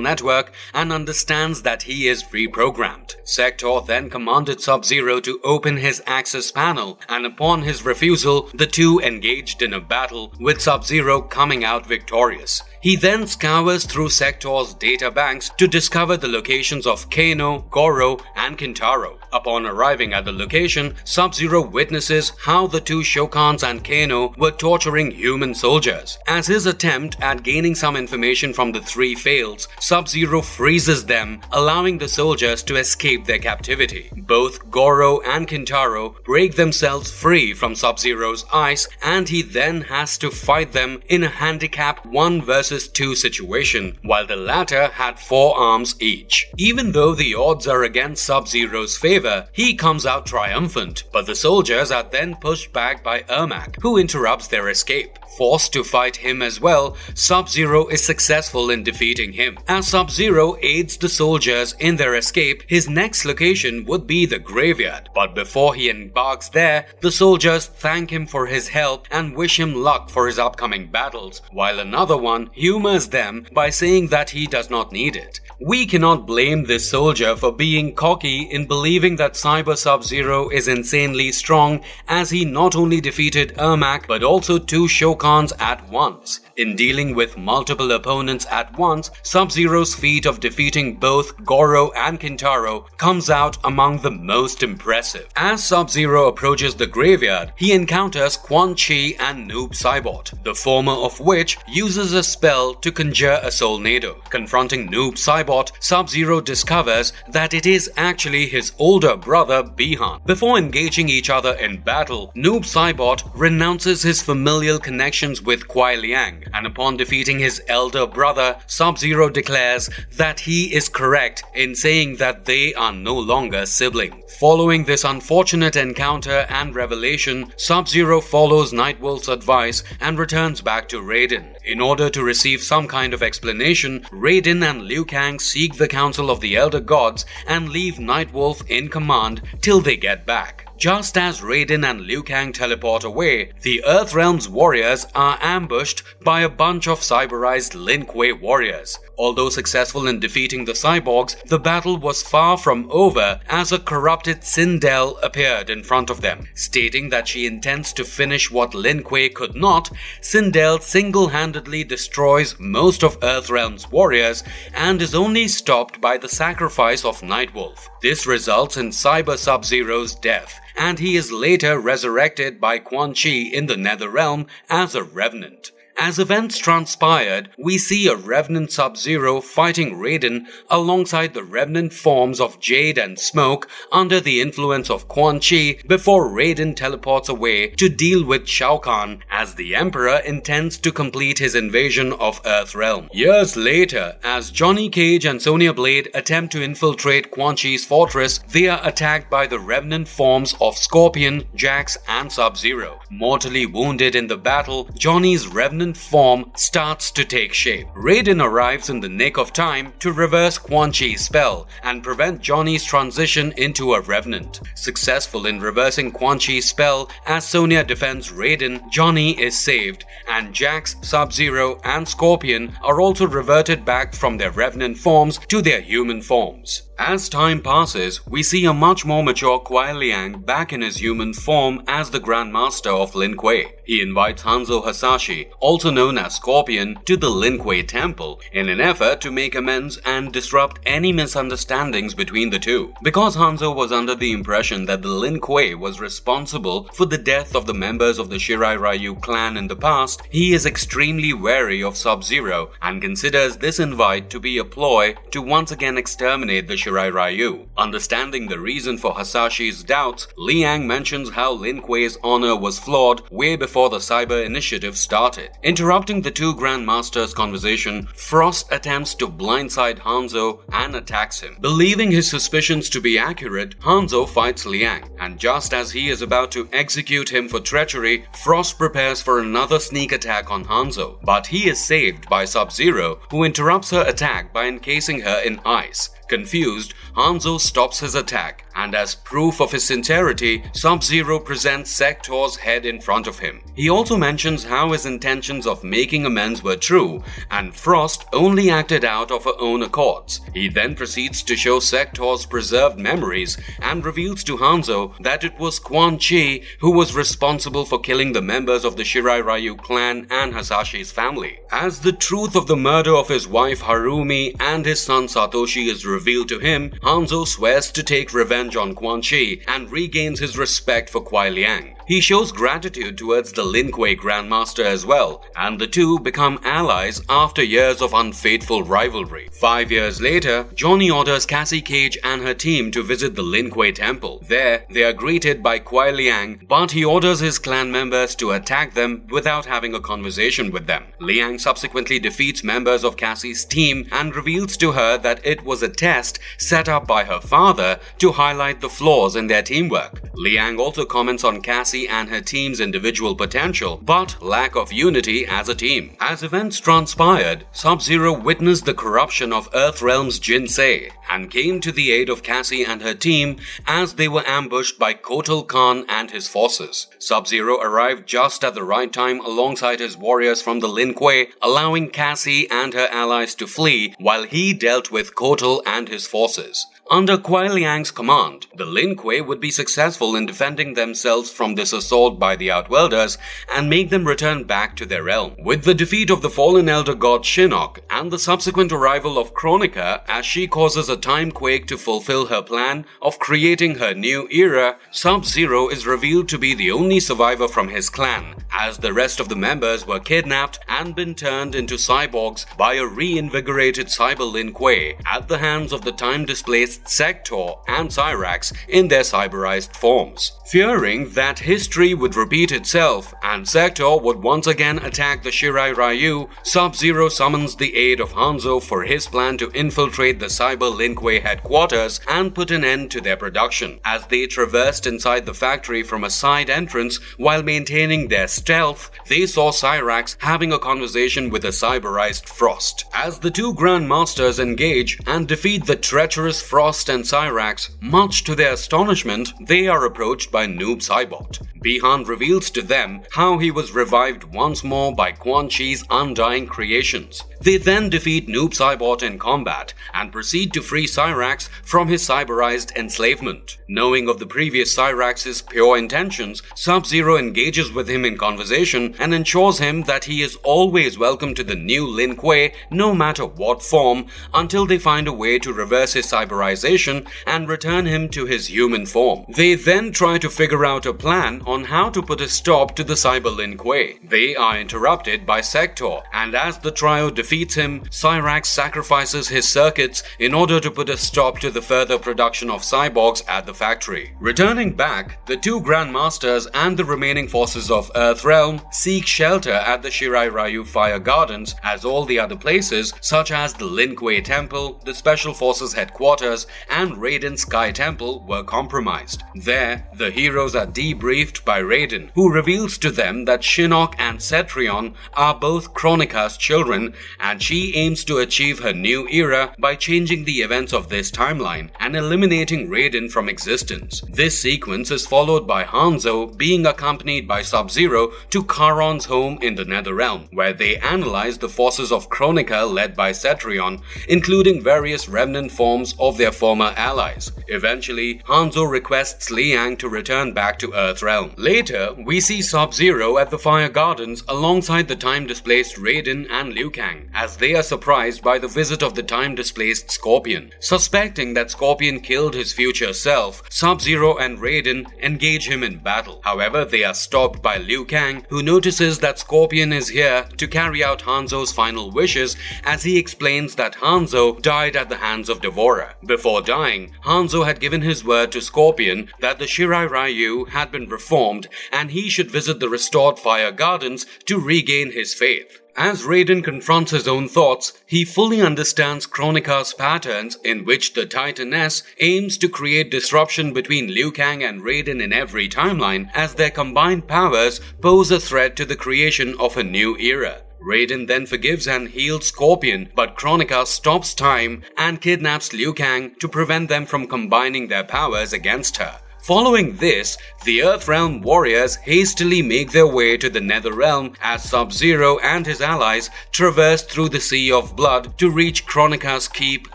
network and understands that he is reprogrammed. Sector then commanded Sub-Zero to open his access panel, and upon his refusal, the two engaged in a battle, with Sub-Zero coming out victorious. He then scours through Sector's data banks to discover the locations of Kano, Goro, and Kintaro. Upon arriving at the location, Sub-Zero witnesses how the two Shokans and Kano were torturing human soldiers. As his attempt at gaining some information from the three fails, Sub-Zero freezes them, allowing the soldiers to escape their captivity. Both Goro and Kintaro break themselves free from Sub-Zero's ice, and he then has to fight them in a handicap 1 versus 2 situation, while the latter had 4 arms each. Even though the odds are against Sub-Zero's favor, he comes out triumphant, but the soldiers are then pushed back by Ermac, who interrupts their escape. Forced to fight him as well, Sub-Zero is successful in defeating him. As Sub-Zero aids the soldiers in their escape, his next location would be the graveyard. But before he embarks there, the soldiers thank him for his help and wish him luck for his upcoming battles, while another one humors them by saying that he does not need it. We cannot blame this soldier for being cocky in believing that Cyber Sub-Zero is insanely strong, as he not only defeated Ermac but also 2 Shokans at once. In dealing with multiple opponents at once, Sub-Zero's feat of defeating both Goro and Kintaro comes out among the most impressive. As Sub-Zero approaches the graveyard, he encounters Quan Chi and Noob Saibot, the former of which uses a spell to conjure a Soulnado. Confronting Noob Saibot, Sub-Zero discovers that it is actually his older brother Bi-Han. Before engaging each other in battle, Noob Saibot renounces his familial connections with Kuai Liang, and upon defeating his elder brother, Sub-Zero declares that he is correct in saying that they are no longer siblings. Following this unfortunate encounter and revelation, Sub-Zero follows Nightwolf's advice and returns back to Raiden. In order to receive some kind of explanation, Raiden and Liu Kang seek the counsel of the Elder Gods and leave Nightwolf in command till they get back. Just as Raiden and Liu Kang teleport away, the Earthrealm's warriors are ambushed by a bunch of cyberized Lin Kuei warriors. Although successful in defeating the cyborgs, the battle was far from over as a corrupted Sindel appeared in front of them. Stating that she intends to finish what Lin Kuei could not, Sindel single-handedly destroys most of Earthrealm's warriors and is only stopped by the sacrifice of Nightwolf. This results in Cyber Sub-Zero's death, and he is later resurrected by Quan Chi in the Netherrealm as a revenant. As events transpired, we see a Revenant Sub-Zero fighting Raiden alongside the Revenant forms of Jade and Smoke under the influence of Quan Chi before Raiden teleports away to deal with Shao Kahn as the Emperor intends to complete his invasion of Earthrealm. Years later, as Johnny Cage and Sonya Blade attempt to infiltrate Quan Chi's fortress, they are attacked by the Revenant forms of Scorpion, Jax and Sub-Zero. Mortally wounded in the battle, Johnny's Revenant form starts to take shape. Raiden arrives in the nick of time to reverse Quan Chi's spell and prevent Johnny's transition into a Revenant. Successful in reversing Quan Chi's spell, as Sonya defends Raiden, Johnny is saved, and Jax, Sub-Zero and Scorpion are also reverted back from their Revenant forms to their human forms. As time passes, we see a much more mature Kuai Liang back in his human form as the Grandmaster of Lin Kuei. He invites Hanzo Hasashi, also known as Scorpion, to the Lin Kuei temple in an effort to make amends and disrupt any misunderstandings between the two. Because Hanzo was under the impression that the Lin Kuei was responsible for the death of the members of the Shirai Ryu clan in the past, he is extremely wary of Sub-Zero and considers this invite to be a ploy to once again exterminate the Shirai Ryu. Understanding the reason for Hasashi's doubts, Liang mentions how Lin Kuei's honor was flawed way before the Cyber Initiative started. Interrupting the two Grandmasters' conversation, Frost attempts to blindside Hanzo and attacks him. Believing his suspicions to be accurate, Hanzo fights Liang, and just as he is about to execute him for treachery, Frost prepares for another sneak attack on Hanzo, but he is saved by Sub-Zero, who interrupts her attack by encasing her in ice. Confused, Hanzo stops his attack, and as proof of his sincerity, Sub-Zero presents Sector's head in front of him. He also mentions how his intentions of making amends were true, and Frost only acted out of her own accords. He then proceeds to show Sector's preserved memories and reveals to Hanzo that it was Quan Chi who was responsible for killing the members of the Shirai Ryu clan and Hasashi's family. As the truth of the murder of his wife Harumi and his son Satoshi is revealed to him, Hanzo swears to take revenge on Quan Chi and regains his respect for Kuai Liang. He shows gratitude towards the Lin Kuei Grandmaster as well, and the two become allies after years of unfaithful rivalry. 5 years later, Johnny orders Cassie Cage and her team to visit the Lin Kuei temple. There, they are greeted by Kuai Liang, but he orders his clan members to attack them without having a conversation with them. Liang subsequently defeats members of Cassie's team and reveals to her that it was a test set up by her father to highlight the flaws in their teamwork. Liang also comments on Cassie and her team's individual potential, but lack of unity as a team. As events transpired, Sub-Zero witnessed the corruption of Earthrealm's Jinsei and came to the aid of Cassie and her team as they were ambushed by Kotal Khan and his forces. Sub-Zero arrived just at the right time alongside his warriors from the Lin Kuei, allowing Cassie and her allies to flee while he dealt with Kotal and his forces. Under Kuai Liang's command, the Lin Kuei would be successful in defending themselves from this assault by the Outworlders and make them return back to their realm. With the defeat of the fallen elder god Shinnok and the subsequent arrival of Kronika as she causes a time quake to fulfill her plan of creating her new era, Sub-Zero is revealed to be the only survivor from his clan, as the rest of the members were kidnapped and been turned into cyborgs by a reinvigorated Cyber Lin Kuei at the hands of the time-displaced Sector and Cyrax in their cyberized forms. Fearing that history would repeat itself and Sector would once again attack the Shirai Ryu, Sub-Zero summons the aid of Hanzo for his plan to infiltrate the Cyber Lin Kuei headquarters and put an end to their production. As they traversed inside the factory from a side entrance while maintaining their stealth, they saw Cyrax having a conversation with a cyberized Frost. As the two Grandmasters engage and defeat the treacherous Frost and Cyrax, much to their astonishment, they are approached by Noob Saibot. Bihan reveals to them how he was revived once more by Quan Chi's undying creations. They then defeat Noob Saibot in combat and proceed to free Cyrax from his cyberized enslavement. Knowing of the previous Cyrax's pure intentions, Sub-Zero engages with him in conversation and ensures him that he is always welcome to the new Lin Kuei no matter what form, until they find a way to reverse his cyberized civilization and return him to his human form. They then try to figure out a plan on how to put a stop to the cyber Lin Kuei. They are interrupted by Sector, and as the trio defeats him, Cyrax sacrifices his circuits in order to put a stop to the further production of cyborgs at the factory. Returning back, the two Grandmasters and the remaining forces of Earthrealm seek shelter at the Shirai Ryu Fire Gardens, as all the other places such as the Lin Kuei Temple, the Special Forces headquarters and Raiden's Sky Temple were compromised. There, the heroes are debriefed by Raiden, who reveals to them that Shinnok and Cetrion are both Kronika's children, and she aims to achieve her new era by changing the events of this timeline and eliminating Raiden from existence. This sequence is followed by Hanzo being accompanied by Sub-Zero to Charon's home in the Netherrealm, where they analyze the forces of Kronika led by Cetrion, including various remnant forms of their former allies. Eventually, Hanzo requests Liang to return back to Earthrealm. Later, we see Sub-Zero at the Fire Gardens alongside the time-displaced Raiden and Liu Kang, as they are surprised by the visit of the time-displaced Scorpion. Suspecting that Scorpion killed his future self, Sub-Zero and Raiden engage him in battle. However, they are stopped by Liu Kang, who notices that Scorpion is here to carry out Hanzo's final wishes, as he explains that Hanzo died at the hands of Devourer. Before dying, Hanzo had given his word to Scorpion that the Shirai Ryu had been reformed and he should visit the restored Fire Gardens to regain his faith. As Raiden confronts his own thoughts, he fully understands Kronika's patterns in which the Titaness aims to create disruption between Liu Kang and Raiden in every timeline, as their combined powers pose a threat to the creation of a new era. Raiden then forgives and heals Scorpion, but Kronika stops time and kidnaps Liu Kang to prevent them from combining their powers against her. Following this, the Earthrealm warriors hastily make their way to the Netherrealm as Sub-Zero and his allies traverse through the Sea of Blood to reach Kronika's keep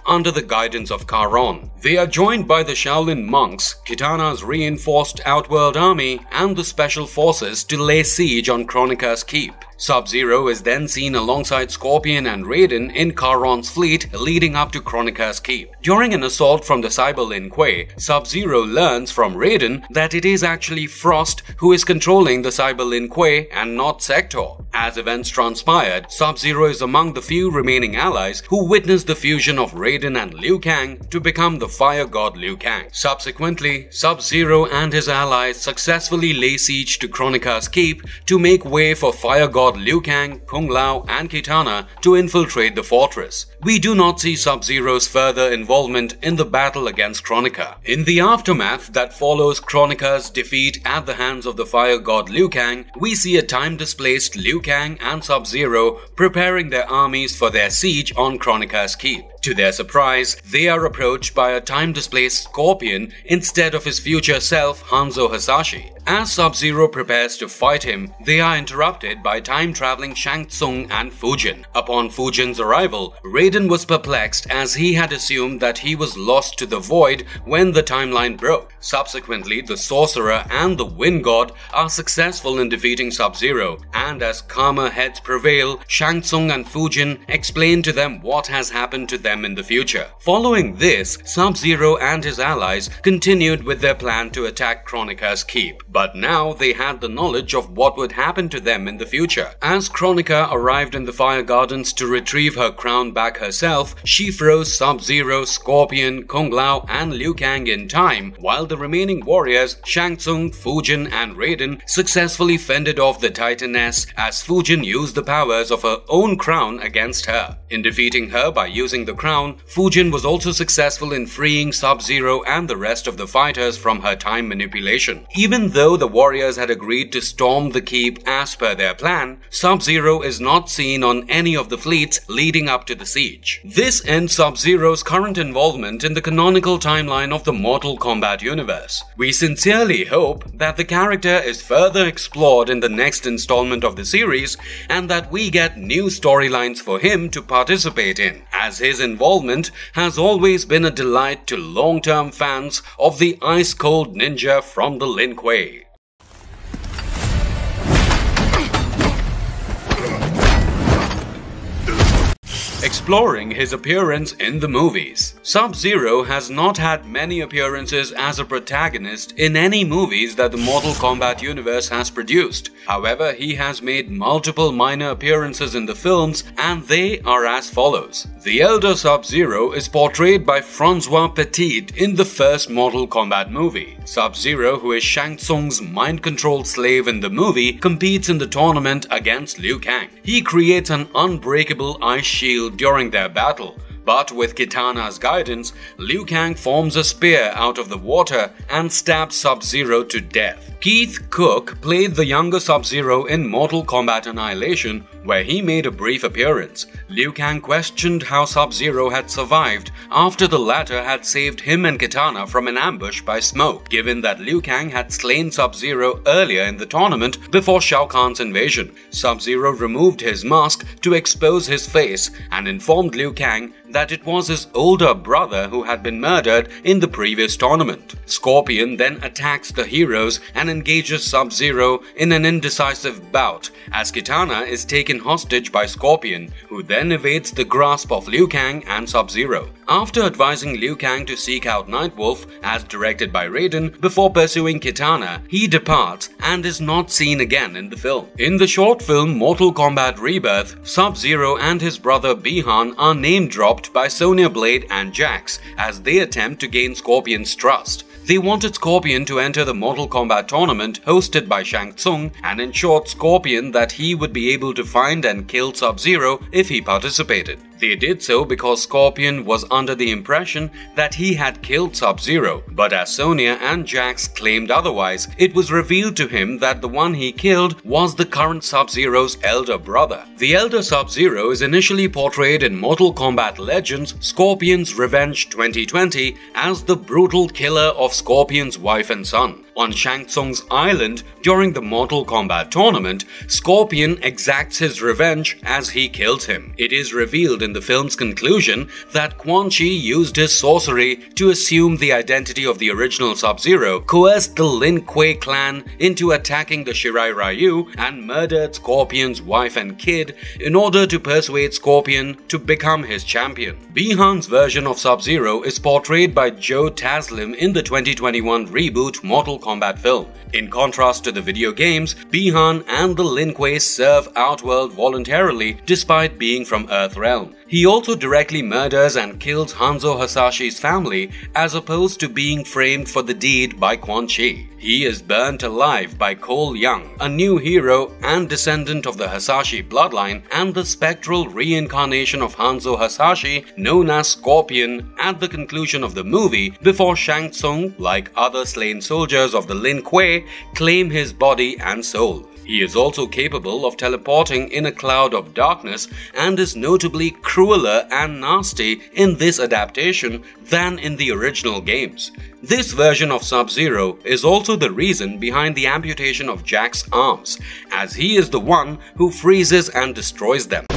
under the guidance of Charon. They are joined by the Shaolin monks, Kitana's reinforced Outworld army, and the Special Forces to lay siege on Kronika's keep. Sub-Zero is then seen alongside Scorpion and Raiden in Charon's fleet leading up to Kronika's keep. During an assault from the Cyber Lin Kuei, Sub-Zero learns from Raiden that it is actually Frost who is controlling the Cyber Lin Kuei and not Sector. As events transpired, Sub-Zero is among the few remaining allies who witnessed the fusion of Raiden and Liu Kang to become the Fire God Liu Kang. Subsequently, Sub-Zero and his allies successfully lay siege to Kronika's keep to make way for Fire God Liu Kang, Kung Lao and Kitana to infiltrate the fortress. We do not see Sub-Zero's further involvement in the battle against Kronika. In the aftermath that follows Kronika's defeat at the hands of the Fire God Liu Kang, we see a time-displaced Liu Kang and Sub-Zero preparing their armies for their siege on Kronika's keep. To their surprise, they are approached by a time-displaced Scorpion instead of his future self, Hanzo Hasashi. As Sub-Zero prepares to fight him, they are interrupted by time-traveling Shang Tsung and Fujin. Upon Fujin's arrival, Raiden was perplexed as he had assumed that he was lost to the void when the timeline broke. Subsequently, the Sorcerer and the Wind God are successful in defeating Sub-Zero, and as calmer heads prevail, Shang Tsung and Fujin explain to them what has happened to them in the future. Following this, Sub-Zero and his allies continued with their plan to attack Kronika's keep. But now they had the knowledge of what would happen to them in the future. As Kronika arrived in the Fire Gardens to retrieve her crown back herself, she froze Sub-Zero, Scorpion, Kung Lao and Liu Kang in time, while the remaining warriors, Shang Tsung, Fujin and Raiden successfully fended off the Titaness as Fujin used the powers of her own crown against her. In defeating her by using the crown, Fujin was also successful in freeing Sub-Zero and the rest of the fighters from her time manipulation. Even though the warriors had agreed to storm the keep as per their plan, Sub-Zero is not seen on any of the fleets leading up to the siege. This ends Sub-Zero's current involvement in the canonical timeline of the Mortal Kombat universe. We sincerely hope that the character is further explored in the next installment of the series and that we get new storylines for him to participate in, as his involvement has always been a delight to long-term fans of the ice-cold ninja from the Lin Kuei. Exploring his appearance in the movies. Sub-Zero has not had many appearances as a protagonist in any movies that the Mortal Kombat universe has produced. However, he has made multiple minor appearances in the films, and they are as follows. The elder Sub-Zero is portrayed by Francois Petit in the first Mortal Kombat movie. Sub-Zero, who is Shang Tsung's mind-controlled slave in the movie, competes in the tournament against Liu Kang. He creates an unbreakable ice shield during their battle. But with Kitana's guidance, Liu Kang forms a spear out of the water and stabs Sub-Zero to death. Keith Cook played the younger Sub-Zero in Mortal Kombat Annihilation, where he made a brief appearance. Liu Kang questioned how Sub-Zero had survived after the latter had saved him and Kitana from an ambush by smoke, given that Liu Kang had slain Sub-Zero earlier in the tournament before Shao Kahn's invasion. Sub-Zero removed his mask to expose his face and informed Liu Kang that it was his older brother who had been murdered in the previous tournament. Scorpion then attacks the heroes and engages Sub-Zero in an indecisive bout as Kitana is taken hostage by Scorpion, who then evades the grasp of Liu Kang and Sub-Zero. After advising Liu Kang to seek out Nightwolf, as directed by Raiden, before pursuing Kitana, he departs and is not seen again in the film. In the short film Mortal Kombat Rebirth, Sub-Zero and his brother Bi-Han are name-dropped by Sonya Blade and Jax as they attempt to gain Scorpion's trust. They wanted Scorpion to enter the Mortal Kombat tournament hosted by Shang Tsung and ensured Scorpion that he would be able to find and kill Sub-Zero if he participated. They did so because Scorpion was under the impression that he had killed Sub-Zero, but as Sonya and Jax claimed otherwise, it was revealed to him that the one he killed was the current Sub-Zero's elder brother. The elder Sub-Zero is initially portrayed in Mortal Kombat Legends Scorpion's Revenge 2020 as the brutal killer of Scorpion's wife and son. On Shang Tsung's island during the Mortal Kombat tournament, Scorpion exacts his revenge as he kills him. It is revealed in the film's conclusion that Quan Chi used his sorcery to assume the identity of the original Sub-Zero, coerced the Lin Kuei clan into attacking the Shirai Ryu, and murdered Scorpion's wife and kid in order to persuade Scorpion to become his champion. Bi-Han's version of Sub-Zero is portrayed by Joe Taslim in the 2021 reboot Mortal Kombat film. In contrast to the video games, Bi-Han and the Lin Kuei serve Outworld voluntarily despite being from Earthrealm. He also directly murders and kills Hanzo Hasashi's family as opposed to being framed for the deed by Quan Chi. He is burnt alive by Cole Young, a new hero and descendant of the Hasashi bloodline and the spectral reincarnation of Hanzo Hasashi known as Scorpion at the conclusion of the movie before Shang Tsung, like other slain soldiers of the Lin Kuei, claim his body and soul. He is also capable of teleporting in a cloud of darkness and is notably crueler and nasty in this adaptation than in the original games. This version of Sub-Zero is also the reason behind the amputation of Jax's arms, as he is the one who freezes and destroys them.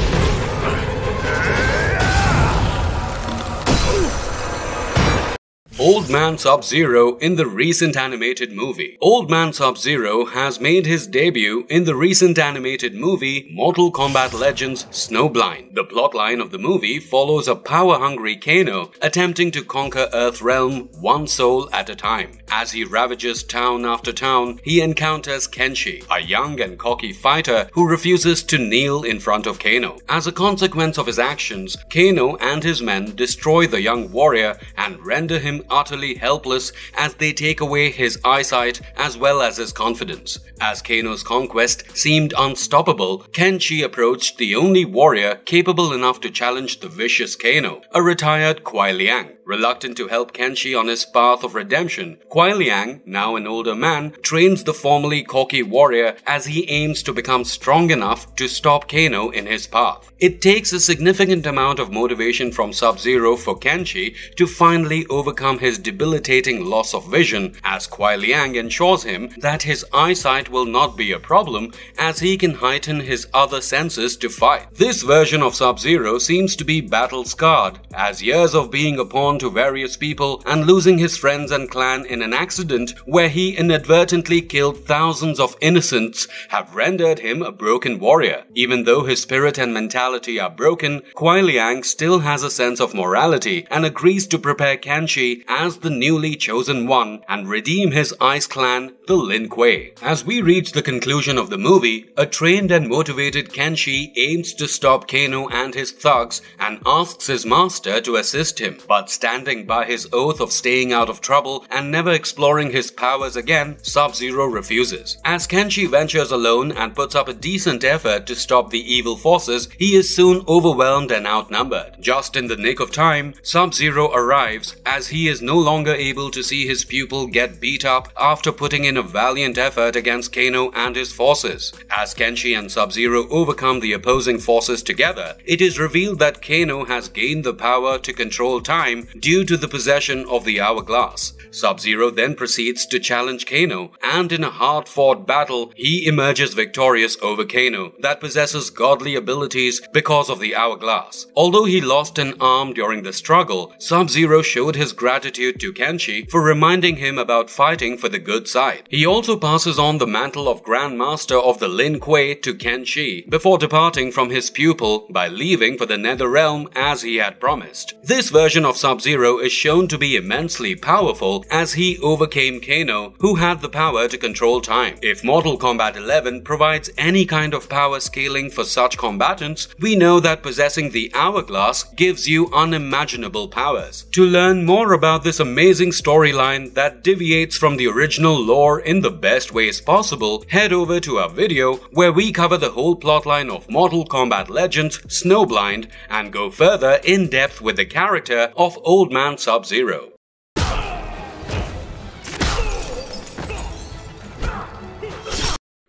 Old Man Sub-Zero in the recent animated movie. Old Man Sub-Zero has made his debut in the recent animated movie Mortal Kombat Legends Snowblind. The plotline of the movie follows a power-hungry Kano attempting to conquer Earthrealm one soul at a time. As he ravages town after town, he encounters Kenshi, a young and cocky fighter who refuses to kneel in front of Kano. As a consequence of his actions, Kano and his men destroy the young warrior and render him utterly helpless as they take away his eyesight as well as his confidence. As Kano's conquest seemed unstoppable, Kenshi approached the only warrior capable enough to challenge the vicious Kano, a retired Kuai Liang. Reluctant to help Kenshi on his path of redemption, Kuai Liang, now an older man, trains the formerly cocky warrior as he aims to become strong enough to stop Kano in his path. It takes a significant amount of motivation from Sub-Zero for Kenshi to finally overcome his his debilitating loss of vision, as Kuai Liang ensures him that his eyesight will not be a problem as he can heighten his other senses to fight. This version of Sub-Zero seems to be battle-scarred, as years of being a pawn to various people and losing his friends and clan in an accident where he inadvertently killed thousands of innocents have rendered him a broken warrior. Even though his spirit and mentality are broken, Kuai Liang still has a sense of morality and agrees to prepare Kenshi as the newly chosen one and redeem his ice clan, the Lin Kuei. As we reach the conclusion of the movie, a trained and motivated Kenshi aims to stop Kano and his thugs and asks his master to assist him, but standing by his oath of staying out of trouble and never exploring his powers again, Sub-Zero refuses. As Kenshi ventures alone and puts up a decent effort to stop the evil forces, he is soon overwhelmed and outnumbered. Just in the nick of time, Sub-Zero arrives as he is no longer able to see his pupil get beat up after putting in a valiant effort against Kano and his forces. As Kenshi and Sub-Zero overcome the opposing forces together, it is revealed that Kano has gained the power to control time due to the possession of the hourglass. Sub-Zero then proceeds to challenge Kano, and in a hard-fought battle, he emerges victorious over Kano that possesses godly abilities because of the hourglass. Although he lost an arm during the struggle, Sub-Zero showed his gratitude to Kenshi for reminding him about fighting for the good side. He also passes on the mantle of Grandmaster of the Lin Kuei to Kenshi before departing from his pupil by leaving for the Nether Realm as he had promised. This version of Sub-Zero is shown to be immensely powerful as he overcame Kano, who had the power to control time. If Mortal Kombat 11 provides any kind of power scaling for such combatants, we know that possessing the hourglass gives you unimaginable powers. To learn more about this amazing storyline that deviates from the original lore in the best ways possible, head over to our video where we cover the whole plotline of Mortal Kombat Legends Snowblind and go further in depth with the character of Old Man Sub-Zero.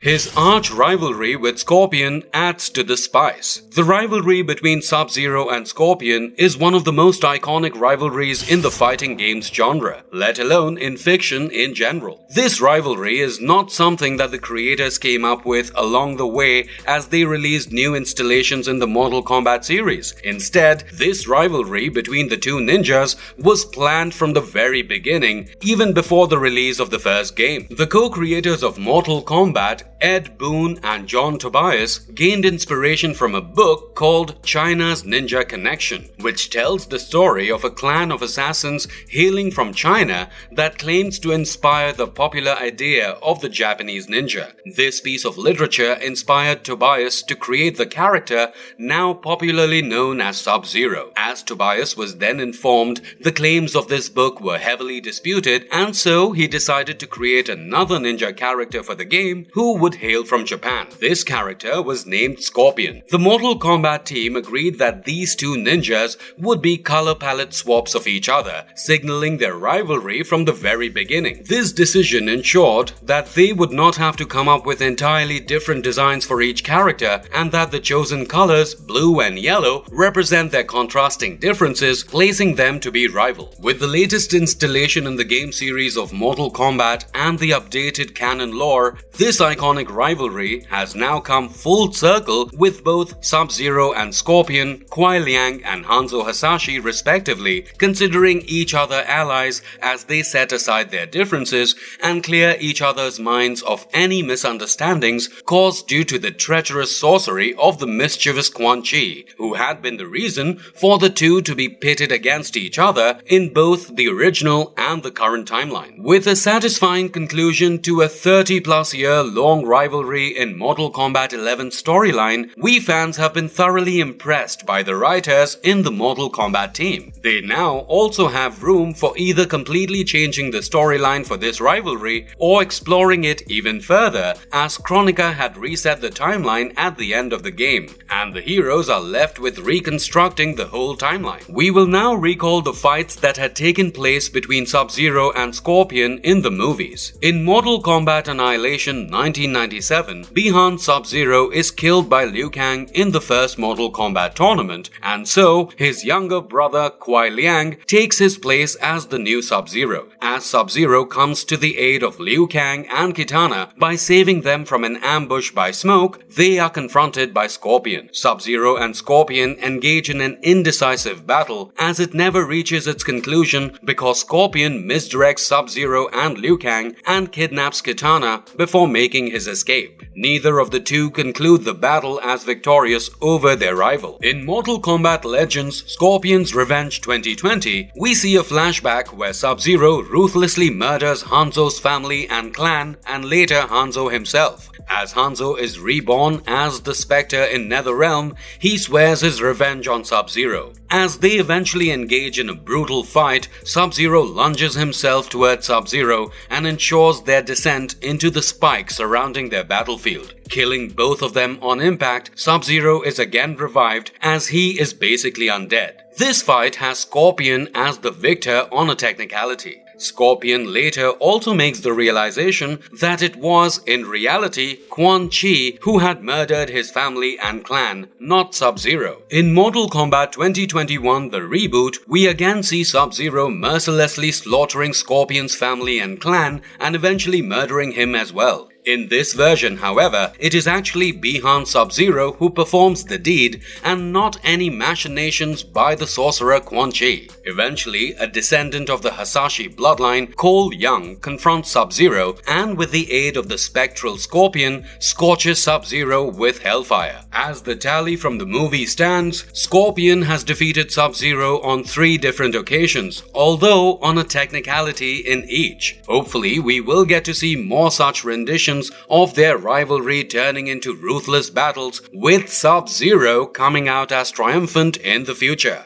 His arch rivalry with Scorpion adds to the spice. The rivalry between Sub-Zero and Scorpion is one of the most iconic rivalries in the fighting games genre, let alone in fiction in general. This rivalry is not something that the creators came up with along the way as they released new installations in the Mortal Kombat series. Instead, this rivalry between the two ninjas was planned from the very beginning, even before the release of the first game. The co-creators of Mortal Kombat, Ed Boon and John Tobias, gained inspiration from a book called China's Ninja Connection, which tells the story of a clan of assassins hailing from China that claims to inspire the popular idea of the Japanese ninja. This piece of literature inspired Tobias to create the character now popularly known as Sub-Zero. As Tobias was then informed, the claims of this book were heavily disputed, and so he decided to create another ninja character for the game who would hail from Japan. This character was named Scorpion. The Mortal Kombat team agreed that these two ninjas would be color palette swaps of each other, signaling their rivalry from the very beginning. This decision ensured that they would not have to come up with entirely different designs for each character, and that the chosen colors, blue and yellow, represent their contrasting differences, placing them to be rival. With the latest installation in the game series of Mortal Kombat and the updated canon lore, this iconic rivalry has now come full circle with both Sub-Zero and Scorpion, Kuai Liang and Hanzo Hasashi respectively, considering each other allies as they set aside their differences and clear each other's minds of any misunderstandings caused due to the treacherous sorcery of the mischievous Quan Chi, who had been the reason for the two to be pitted against each other in both the original and the current timeline. With a satisfying conclusion to a 30+ year long rivalry in Mortal Kombat 11 storyline, we fans have been thoroughly impressed by the writers in the Mortal Kombat team. They now also have room for either completely changing the storyline for this rivalry or exploring it even further, as Kronika had reset the timeline at the end of the game, and the heroes are left with reconstructing the whole timeline. We will now recall the fights that had taken place between Sub-Zero and Scorpion in the movies. In Mortal Kombat Annihilation 1999, 1997, Bi-Han Sub-Zero is killed by Liu Kang in the first Mortal Kombat tournament, and so his younger brother Kuai Liang takes his place as the new Sub-Zero. As Sub-Zero comes to the aid of Liu Kang and Kitana by saving them from an ambush by Smoke, they are confronted by Scorpion. Sub-Zero and Scorpion engage in an indecisive battle as it never reaches its conclusion because Scorpion misdirects Sub-Zero and Liu Kang and kidnaps Kitana before making his escape. Neither of the two conclude the battle as victorious over their rival. In Mortal Kombat Legends Scorpion's Revenge 2020, we see a flashback where Sub-Zero ruthlessly murders Hanzo's family and clan and later Hanzo himself. As Hanzo is reborn as the Spectre in Netherrealm, he swears his revenge on Sub-Zero. As they eventually engage in a brutal fight, Sub-Zero lunges himself towards Sub-Zero and ensures their descent into the spikes surrounding their battlefield. Killing both of them on impact, Sub-Zero is again revived as he is basically undead. This fight has Scorpion as the victor on a technicality. Scorpion later also makes the realization that it was, in reality, Quan Chi who had murdered his family and clan, not Sub-Zero. In Mortal Kombat 2021, the reboot, we again see Sub-Zero mercilessly slaughtering Scorpion's family and clan and eventually murdering him as well. In this version, however, it is actually Bi-Han Sub-Zero who performs the deed and not any machinations by the sorcerer Quan Chi. Eventually, a descendant of the Hasashi bloodline, Cole Young, confronts Sub-Zero and with the aid of the spectral Scorpion, scorches Sub-Zero with Hellfire. As the tally from the movie stands, Scorpion has defeated Sub-Zero on 3 different occasions, although on a technicality in each. Hopefully, we will get to see more such renditions of their rivalry turning into ruthless battles, with Sub-Zero coming out as triumphant in the future.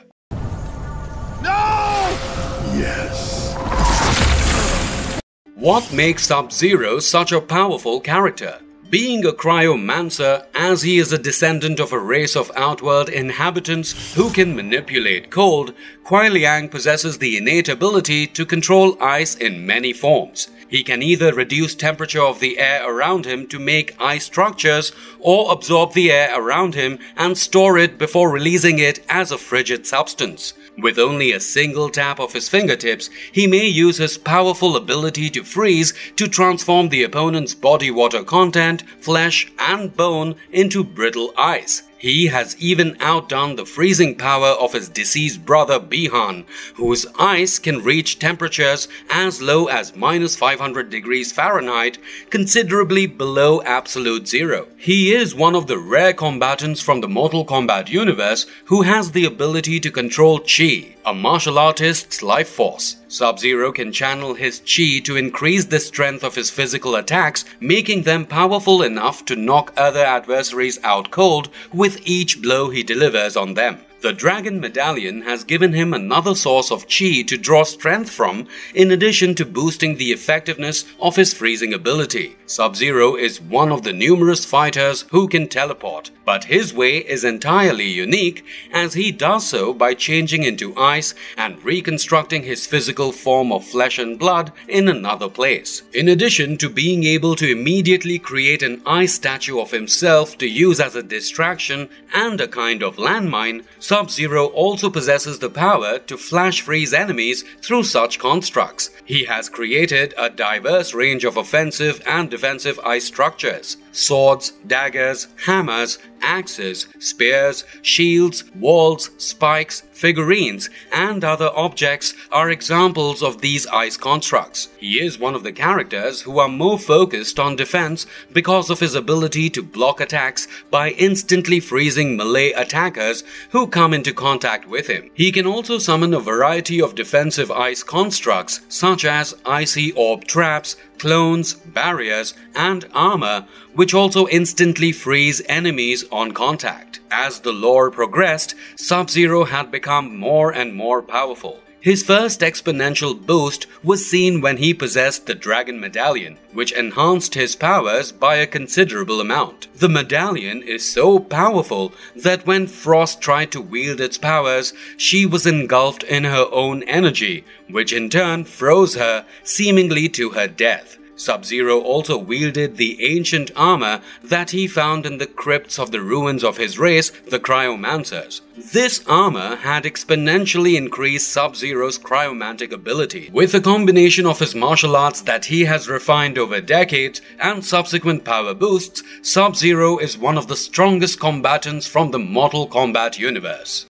No! Yes. What makes Sub-Zero such a powerful character? Being a cryomancer, as he is a descendant of a race of outworld inhabitants who can manipulate cold, Kuai Liang possesses the innate ability to control ice in many forms. He can either reduce temperature of the air around him to make ice structures or absorb the air around him and store it before releasing it as a frigid substance. With only a single tap of his fingertips, he may use his powerful ability to freeze to transform the opponent's body water content, flesh and bone into brittle ice. He has even outdone the freezing power of his deceased brother Bi-Han, whose ice can reach temperatures as low as -500 degrees Fahrenheit, considerably below absolute zero. He is one of the rare combatants from the Mortal Kombat universe who has the ability to control Chi, a martial artist's life force. Sub-Zero can channel his Chi to increase the strength of his physical attacks, making them powerful enough to knock other adversaries out cold with each blow he delivers on them. The Dragon Medallion has given him another source of Chi to draw strength from, in addition to boosting the effectiveness of his freezing ability. Sub-Zero is one of the numerous fighters who can teleport, but his way is entirely unique as he does so by changing into ice and reconstructing his physical form of flesh and blood in another place. In addition to being able to immediately create an ice statue of himself to use as a distraction and a kind of landmine, Sub-Zero also possesses the power to flash freeze enemies through such constructs. He has created a diverse range of offensive and defensive ice structures. Swords, daggers, hammers, axes, spears, shields, walls, spikes, figurines, and other objects are examples of these ice constructs. He is one of the characters who are more focused on defense because of his ability to block attacks by instantly freezing melee attackers who come into contact with him. He can also summon a variety of defensive ice constructs such as icy orb traps, clones, barriers, and armor, which also instantly freeze enemies on contact. As the lore progressed, Sub-Zero had become more and more powerful. His first exponential boost was seen when he possessed the Dragon Medallion, which enhanced his powers by a considerable amount. The medallion is so powerful that when Frost tried to wield its powers, she was engulfed in her own energy, which in turn froze her, seemingly to her death. Sub-Zero also wielded the ancient armor that he found in the crypts of the ruins of his race, the Cryomancers. This armor had exponentially increased Sub-Zero's cryomantic ability. With a combination of his martial arts that he has refined over decades and subsequent power boosts, Sub-Zero is one of the strongest combatants from the Mortal Kombat universe.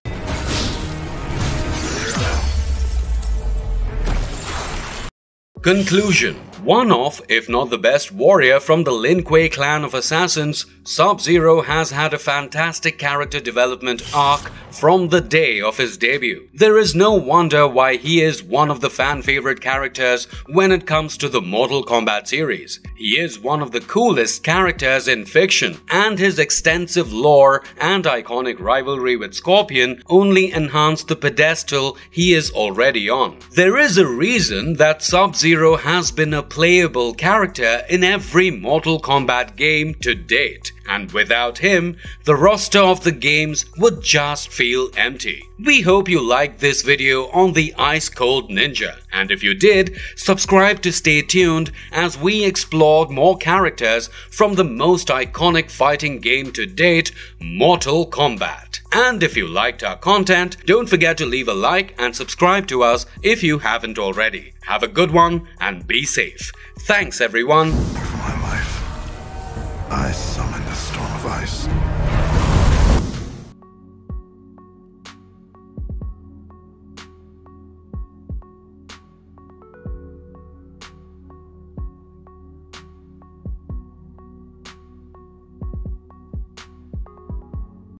Conclusion. One of, if not the best warrior from the Lin Kuei clan of assassins, Sub-Zero has had a fantastic character development arc from the day of his debut. There is no wonder why he is one of the fan-favorite characters when it comes to the Mortal Kombat series. He is one of the coolest characters in fiction, and his extensive lore and iconic rivalry with Scorpion only enhance the pedestal he is already on. There is a reason that Sub-Zero has been a playable character in every Mortal Kombat game to date, and without him, the roster of the games would just feel empty. We hope you liked this video on the Ice Cold Ninja, and if you did, subscribe to stay tuned as we explore more characters from the most iconic fighting game to date, Mortal Kombat. And if you liked our content, don't forget to leave a like and subscribe to us if you haven't already. Have a good one and be safe. Thanks everyone. For my life, I summon